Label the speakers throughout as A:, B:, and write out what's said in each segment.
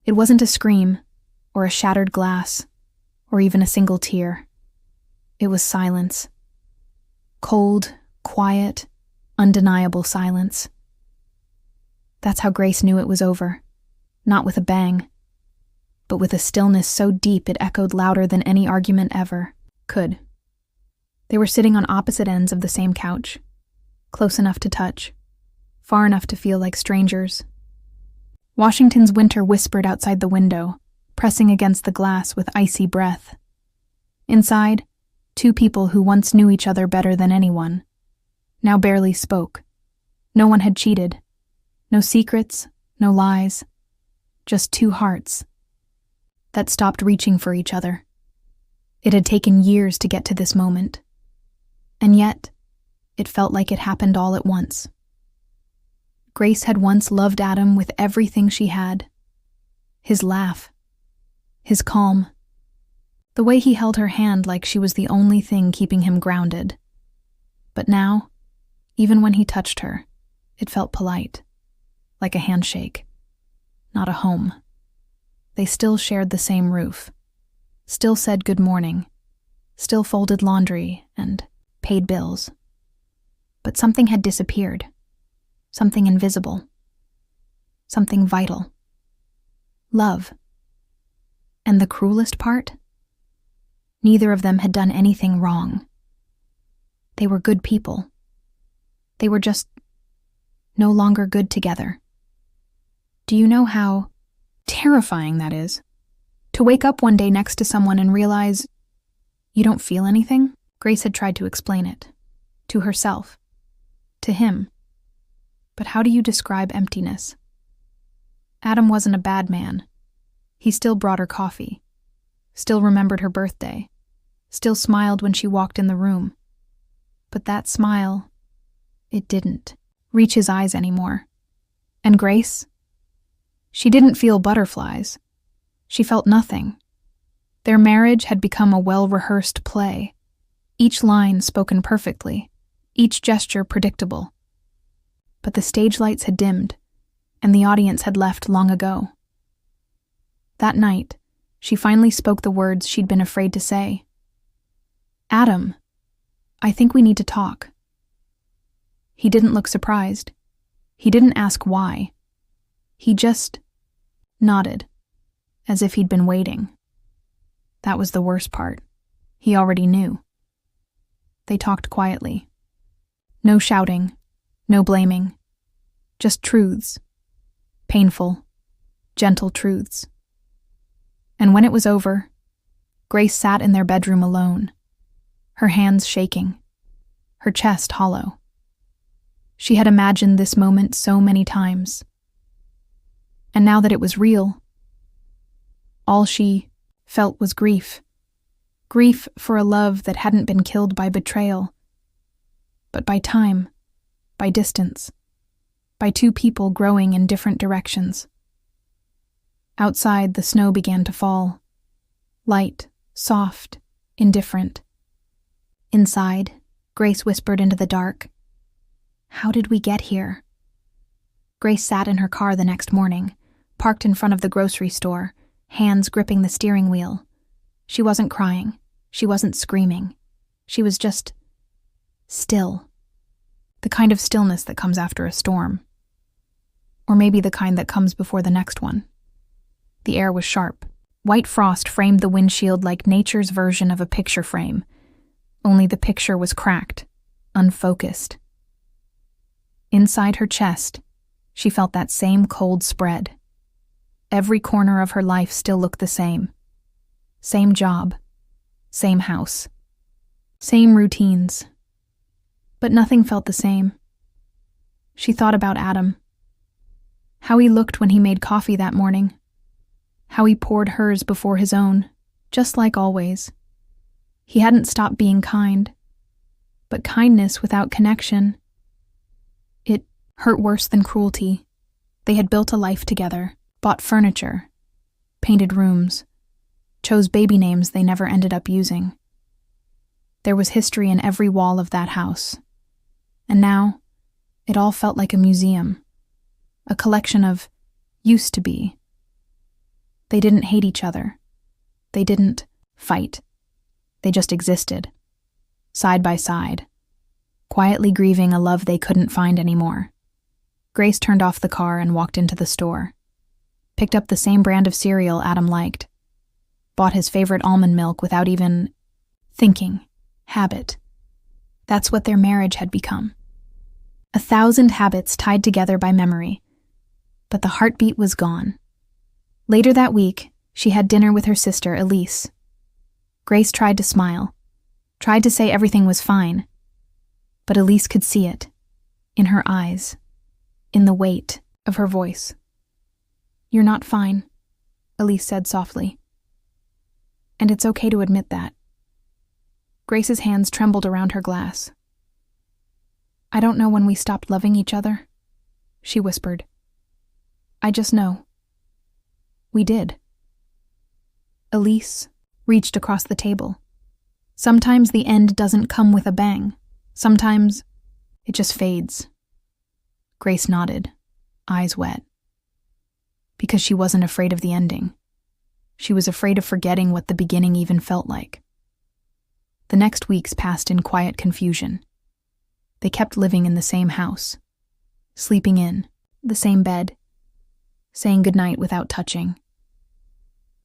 A: It wasn't a scream, or a shattered glass, or even a single tear. It was silence. Cold, quiet, undeniable silence. That's how Grace knew it was over. Not with a bang, but with a stillness so deep it echoed louder than any argument ever could. They were sitting on opposite ends of the same couch, close enough to touch, far enough to feel like strangers. Washington's winter whispered outside the window, pressing against the glass with icy breath. Inside, two people who once knew each other better than anyone, now barely spoke. No one had cheated. No secrets, no lies. Just two hearts that stopped reaching for each other. It had taken years to get to this moment. And yet, it felt like it happened all at once. Grace had once loved Adam with everything she had. His laugh, his calm, the way he held her hand like she was the only thing keeping him grounded. But now, even when he touched her, it felt polite, like a handshake, not a home. They still shared the same roof, still said good morning, still folded laundry and paid bills. But something had disappeared, something invisible, something vital. Love. And the cruelest part? Neither of them had done anything wrong. They were good people. They were just no longer good together. Do you know how terrifying that is? To wake up one day next to someone and realize you don't feel anything? Grace had tried to explain it. To herself. To him. But how do you describe emptiness? Adam wasn't a bad man. He still brought her coffee. Still remembered her birthday. Still smiled when she walked in the room. But that smile, it didn't reach his eyes anymore. And Grace? She didn't feel butterflies. She felt nothing. Their marriage had become a well-rehearsed play, each line spoken perfectly, each gesture predictable. But the stage lights had dimmed, and the audience had left long ago. That night, she finally spoke the words she'd been afraid to say. "Adam, I think we need to talk." He didn't look surprised. He didn't ask why. He just nodded, as if he'd been waiting. That was the worst part. He already knew. They talked quietly. No shouting, no blaming. Just truths. Painful, gentle truths. And when it was over, Grace sat in their bedroom alone, her hands shaking, her chest hollow. She had imagined this moment so many times. And now that it was real, all she felt was grief. Grief for a love that hadn't been killed by betrayal, but by time, by distance, by two people growing in different directions. Outside, the snow began to fall. Light, soft, indifferent. Inside, Grace whispered into the dark, "How did we get here?" Grace sat in her car the next morning, parked in front of the grocery store, hands gripping the steering wheel. She wasn't crying. She wasn't screaming. She was just still. The kind of stillness that comes after a storm. Or maybe the kind that comes before the next one. The air was sharp. White frost framed the windshield like nature's version of a picture frame, only the picture was cracked, unfocused. Inside her chest, she felt that same cold spread. Every corner of her life still looked the same. Same job, same house, same routines. But nothing felt the same. She thought about Adam. How he looked when he made coffee that morning. How he poured hers before his own, just like always. He hadn't stopped being kind. But kindness without connection, it hurt worse than cruelty. They had built a life together, bought furniture, painted rooms, chose baby names they never ended up using. There was history in every wall of that house. And now, it all felt like a museum, a collection of used to be. They didn't hate each other. They didn't fight. They just existed, side by side, quietly grieving a love they couldn't find anymore. Grace turned off the car and walked into the store, picked up the same brand of cereal Adam liked, bought his favorite almond milk without even thinking. Habit. That's what their marriage had become. 1,000 habits tied together by memory. But the heartbeat was gone. Later that week, she had dinner with her sister, Elise. Grace tried to smile, tried to say everything was fine. But Elise could see it, in her eyes, in the weight of her voice. "You're not fine," Elise said softly. "And it's okay to admit that." Grace's hands trembled around her glass. "I don't know when we stopped loving each other," she whispered. "I just know. We did." Elise reached across the table. "Sometimes the end doesn't come with a bang. Sometimes it just fades." Grace nodded, eyes wet. Because she wasn't afraid of the ending. She was afraid of forgetting what the beginning even felt like. The next weeks passed in quiet confusion. They kept living in the same house, sleeping in the same bed, saying goodnight without touching.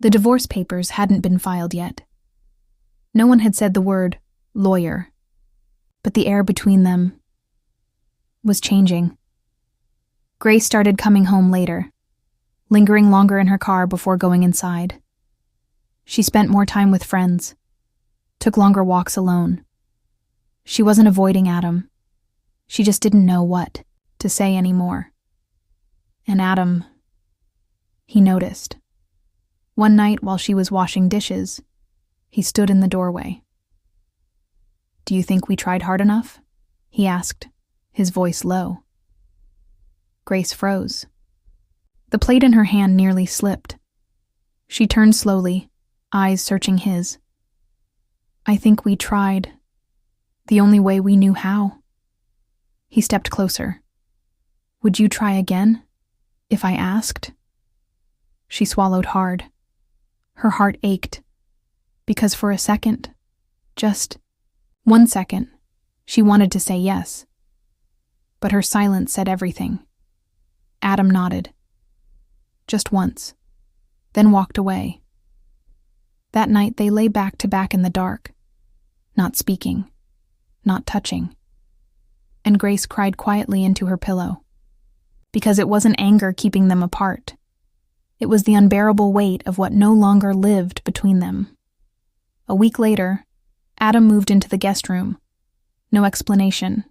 A: The divorce papers hadn't been filed yet. No one had said the word lawyer, but the air between them was changing. Grace started coming home later, lingering longer in her car before going inside. She spent more time with friends, took longer walks alone. She wasn't avoiding Adam. She just didn't know what to say anymore. And Adam, he noticed. One night while she was washing dishes, he stood in the doorway. "Do you think we tried hard enough?" he asked, his voice low. Grace froze. The plate in her hand nearly slipped. She turned slowly, eyes searching his. "I think we tried. The only way we knew how." He stepped closer. "Would you try again, if I asked?" She swallowed hard. Her heart ached, because for a second, just 1 second, she wanted to say yes. But her silence said everything. Adam nodded. Just once, then walked away. That night they lay back to back in the dark, not speaking, not touching. And Grace cried quietly into her pillow. Because it wasn't anger keeping them apart. It was the unbearable weight of what no longer lived between them. A week later, Adam moved into the guest room. No explanation,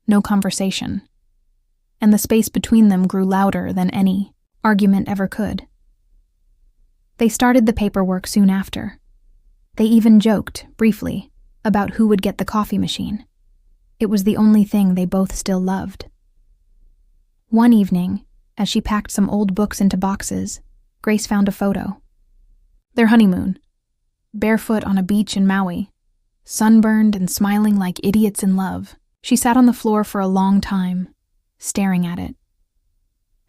A: no conversation. And the space between them grew louder than any argument ever could. They started the paperwork soon after. They even joked, briefly, about who would get the coffee machine. It was the only thing they both still loved. One evening, as she packed some old books into boxes, Grace found a photo. Their honeymoon, barefoot on a beach in Maui, sunburned and smiling like idiots in love. She sat on the floor for a long time, staring at it.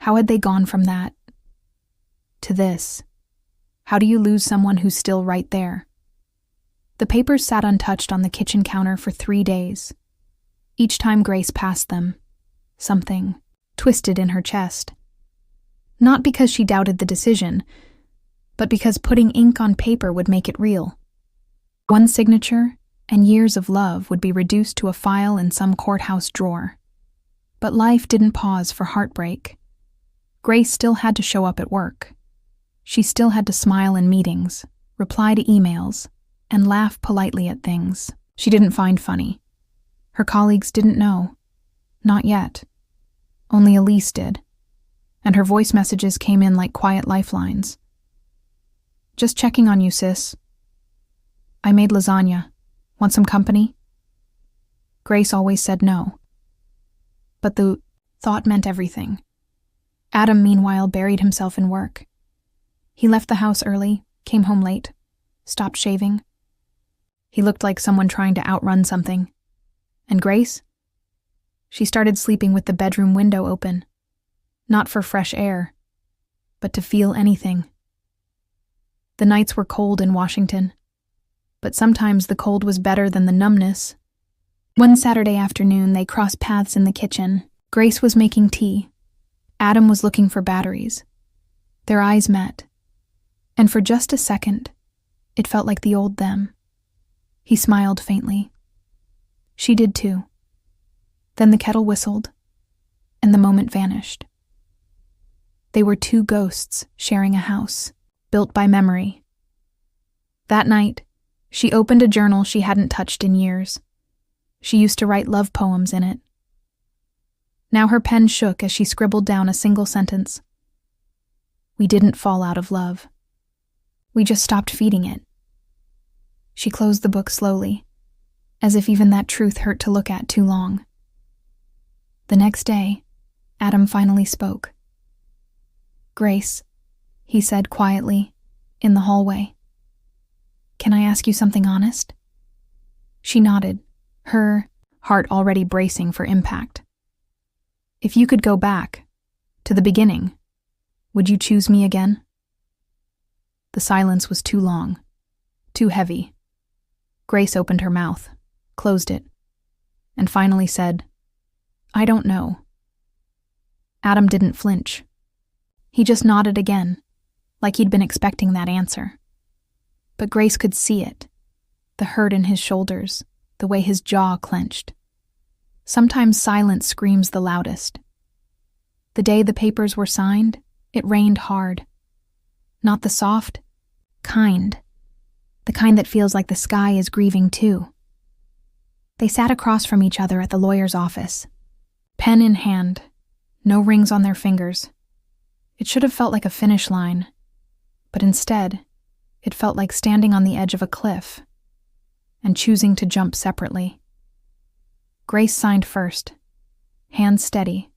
A: How had they gone from that to this? How do you lose someone who's still right there? The papers sat untouched on the kitchen counter for 3 days. Each time Grace passed them, something twisted in her chest. Not because she doubted the decision, but because putting ink on paper would make it real. One signature and years of love would be reduced to a file in some courthouse drawer. But life didn't pause for heartbreak. Grace still had to show up at work. She still had to smile in meetings, reply to emails, and laugh politely at things she didn't find funny. Her colleagues didn't know. Not yet. Only Elise did. And her voice messages came in like quiet lifelines. "Just checking on you, sis. I made lasagna. Want some company?" Grace always said no. But the thought meant everything. Adam, meanwhile, buried himself in work. He left the house early, came home late, stopped shaving. He looked like someone trying to outrun something. And Grace? She started sleeping with the bedroom window open. Not for fresh air, but to feel anything. The nights were cold in Washington, but sometimes the cold was better than the numbness. One Saturday afternoon, they crossed paths in the kitchen. Grace was making tea. Adam was looking for batteries. Their eyes met, and for just a second, it felt like the old them. He smiled faintly. She did too. Then the kettle whistled, and the moment vanished. They were two ghosts sharing a house, built by memory. That night, she opened a journal she hadn't touched in years. She used to write love poems in it. Now her pen shook as she scribbled down a single sentence. We didn't fall out of love. We just stopped feeding it. She closed the book slowly, as if even that truth hurt to look at too long. The next day, Adam finally spoke. Grace, he said quietly, in the hallway. Can I ask you something honest? She nodded, her heart already bracing for impact. If you could go back, to the beginning, would you choose me again? The silence was too long, too heavy. Grace opened her mouth, closed it, and finally said, I don't know. Adam didn't flinch. He just nodded again, like he'd been expecting that answer. But Grace could see it, the hurt in his shoulders, the way his jaw clenched. Sometimes silence screams the loudest. The day the papers were signed, it rained hard. Not the soft, kind. The kind that feels like the sky is grieving too. They sat across from each other at the lawyer's office, pen in hand, no rings on their fingers. It should have felt like a finish line, but instead, it felt like standing on the edge of a cliff and choosing to jump separately. Grace signed first, hands steady,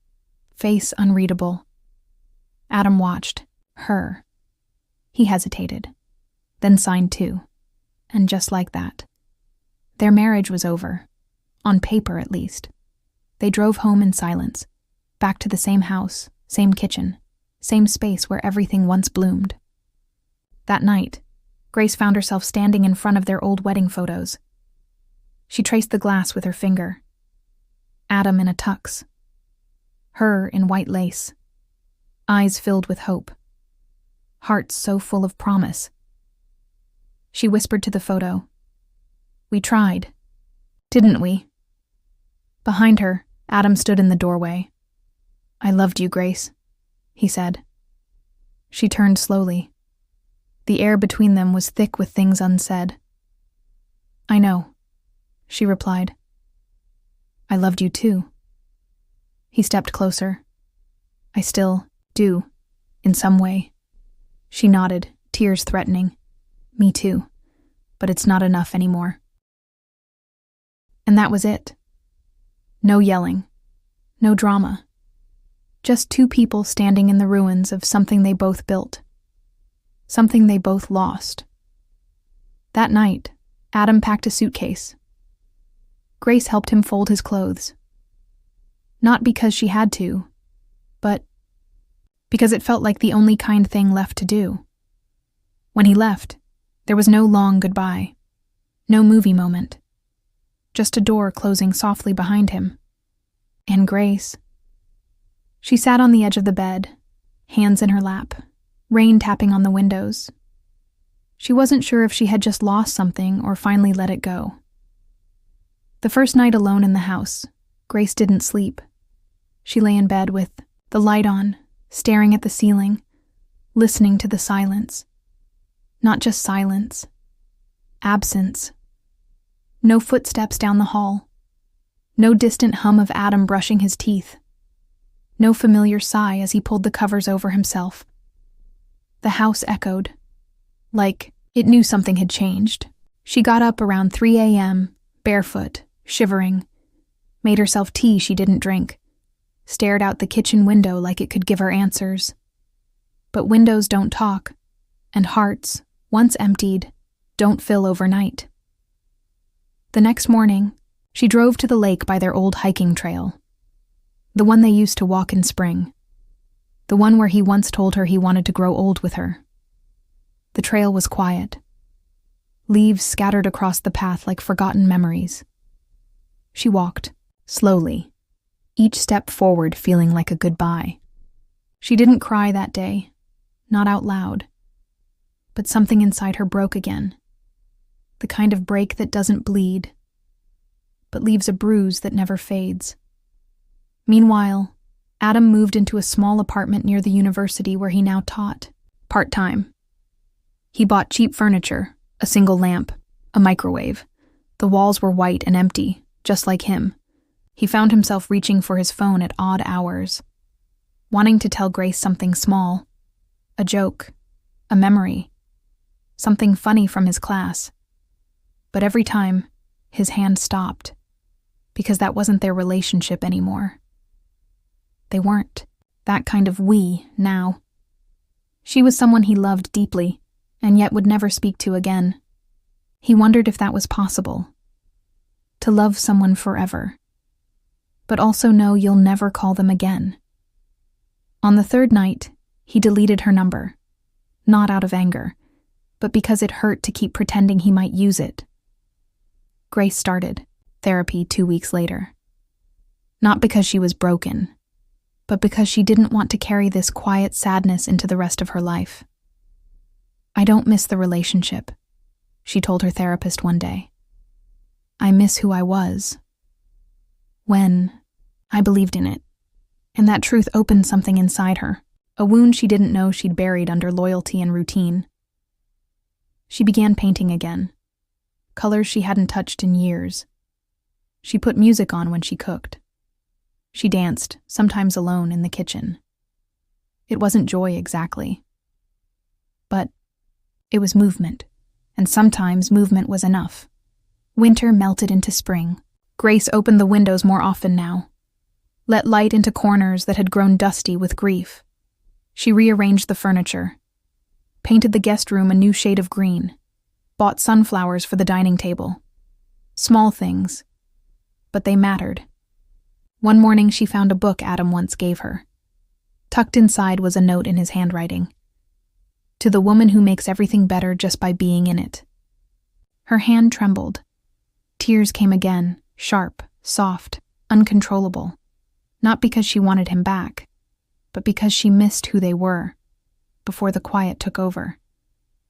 A: face unreadable. Adam watched her. He hesitated, then signed too, and just like that, their marriage was over, on paper at least. They drove home in silence, back to the same house, same kitchen, same space where everything once bloomed. That night, Grace found herself standing in front of their old wedding photos. She traced the glass with her finger. Adam in a tux. Her in white lace. Eyes filled with hope. Hearts so full of promise. She whispered to the photo. We tried, didn't we? Behind her, Adam stood in the doorway. I loved you, Grace, he said. She turned slowly. The air between them was thick with things unsaid. I know, she replied. I loved you too. He stepped closer. I still do, in some way. She nodded, tears threatening. Me too, but it's not enough anymore. And that was it. No yelling, no drama. Just two people standing in the ruins of something they both built. Something they both lost. That night, Adam packed a suitcase. Grace helped him fold his clothes. Not because she had to, but because it felt like the only kind thing left to do. When he left, there was no long goodbye, no movie moment, just a door closing softly behind him. And Grace. She sat on the edge of the bed, hands in her lap, rain tapping on the windows. She wasn't sure if she had just lost something or finally let it go. The first night alone in the house, Grace didn't sleep. She lay in bed with the light on, staring at the ceiling, listening to the silence. Not just silence. Absence. No footsteps down the hall. No distant hum of Adam brushing his teeth. No familiar sigh as he pulled the covers over himself. The house echoed, like it knew something had changed. She got up around 3 a.m., barefoot, shivering, made herself tea she didn't drink, stared out the kitchen window like it could give her answers. But windows don't talk, and hearts, once emptied, don't fill overnight. The next morning, she drove to the lake by their old hiking trail, the one they used to walk in spring. The one where he once told her he wanted to grow old with her. The The trail was quiet. Leaves scattered across the path like forgotten memories. She walked, slowly, each step forward feeling like a goodbye. She didn't cry that day, not out loud. But something inside her broke again. The kind of break that doesn't bleed, but leaves a bruise that never fades. Meanwhile, Adam moved into a small apartment near the university where he now taught, part-time. He bought cheap furniture, a single lamp, a microwave. The walls were white and empty, just like him. He found himself reaching for his phone at odd hours, wanting to tell Grace something small, a joke, a memory, something funny from his class. But every time, his hand stopped, because that wasn't their relationship anymore. They weren't that kind of we now. She was someone he loved deeply, and yet would never speak to again. He wondered if that was possible. To love someone forever, but also know you'll never call them again. On the third night, he deleted her number, not out of anger, but because it hurt to keep pretending he might use it. Grace started therapy 2 weeks later. Not because she was broken, but because she didn't want to carry this quiet sadness into the rest of her life. "I don't miss the relationship," she told her therapist one day. "I miss who I was. When I believed in it." And that truth opened something inside her, a wound she didn't know she'd buried under loyalty and routine. She began painting again, colors she hadn't touched in years. She put music on when she cooked. She danced, sometimes alone, in the kitchen. It wasn't joy exactly, but it was movement, and sometimes movement was enough. Winter melted into spring. Grace opened the windows more often now, let light into corners that had grown dusty with grief. She rearranged the furniture, painted the guest room a new shade of green, bought sunflowers for the dining table. Small things, but they mattered. One morning she found a book Adam once gave her. Tucked inside was a note in his handwriting. "To the woman who makes everything better just by being in it." Her hand trembled. Tears came again, sharp, soft, uncontrollable. Not because she wanted him back, but because she missed who they were, before the quiet took over.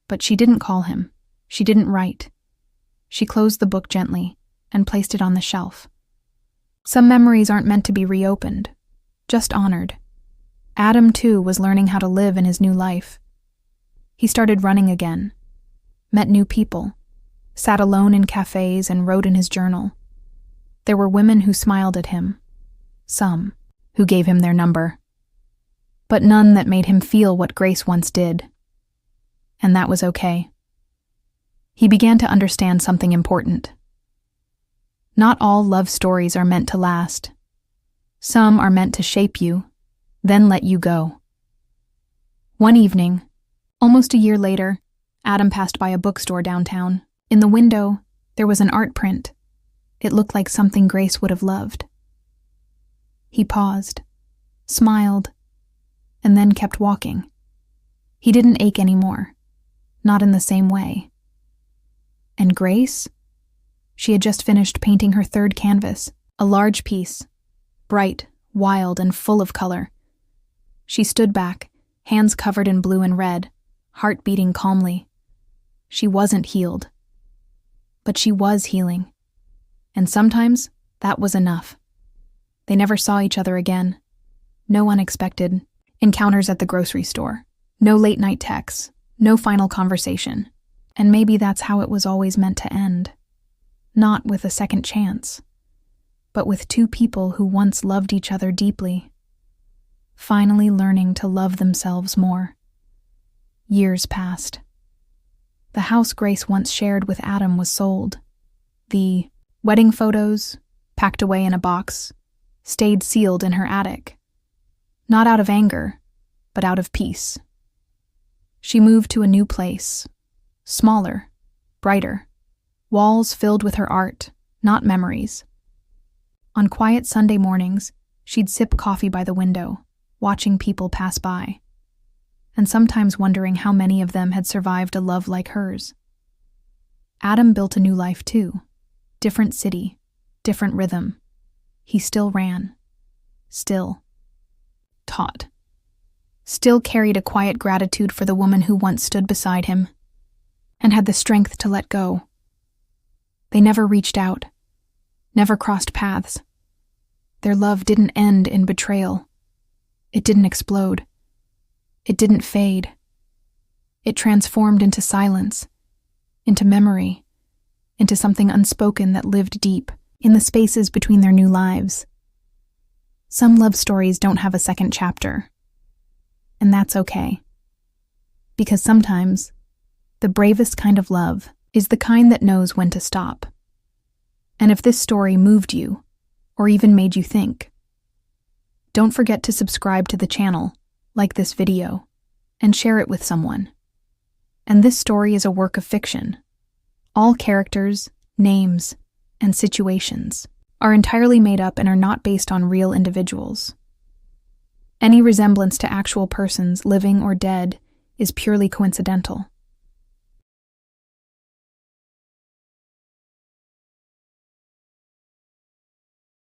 A: But she didn't call him. She didn't write. She closed the book gently and placed it on the shelf. Some memories aren't meant to be reopened, just honored. Adam, too, was learning how to live in his new life. He started running again, met new people, sat alone in cafes and wrote in his journal. There were women who smiled at him, some who gave him their number, but none that made him feel what Grace once did. And that was okay. He began to understand something important. Not all love stories are meant to last. Some are meant to shape you, then let you go. One evening, almost a year later, Adam passed by a bookstore downtown. In the window, there was an art print. It looked like something Grace would have loved. He paused, smiled, and then kept walking. He didn't ache anymore, not in the same way. And Grace? She had just finished painting her third canvas, a large piece, bright, wild, and full of color. She stood back, hands covered in blue and red, heart beating calmly. She wasn't healed, but she was healing. And sometimes that was enough. They never saw each other again. No unexpected encounters at the grocery store, no late-night texts, no final conversation. And maybe that's how it was always meant to end. Not with a second chance, but with two people who once loved each other deeply, finally learning to love themselves more. Years passed. The house Grace once shared with Adam was sold. The wedding photos, packed away in a box, stayed sealed in her attic. Not out of anger, but out of peace. She moved to a new place, smaller, brighter, walls filled with her art, not memories. On quiet Sunday mornings, she'd sip coffee by the window, watching people pass by. and sometimes wondering how many of them had survived a love like hers. Adam built a new life too. Different city, different rhythm. He still ran. Still taught. Still carried a quiet gratitude for the woman who once stood beside him and had the strength to let go. They never reached out, never crossed paths. Their love didn't end in betrayal. It didn't explode. It didn't fade. It transformed into silence, into memory, into something unspoken that lived deep in the spaces between their new lives. Some love stories don't have a second chapter, and that's okay. Because sometimes, the bravest kind of love is the kind that knows when to stop. And if this story moved you, or even made you think, don't forget to subscribe to the channel, like this video, and share it with someone. And this story is a work of fiction. All characters, names, and situations are entirely made up and are not based on real individuals. Any resemblance to actual persons, living or dead, is purely coincidental.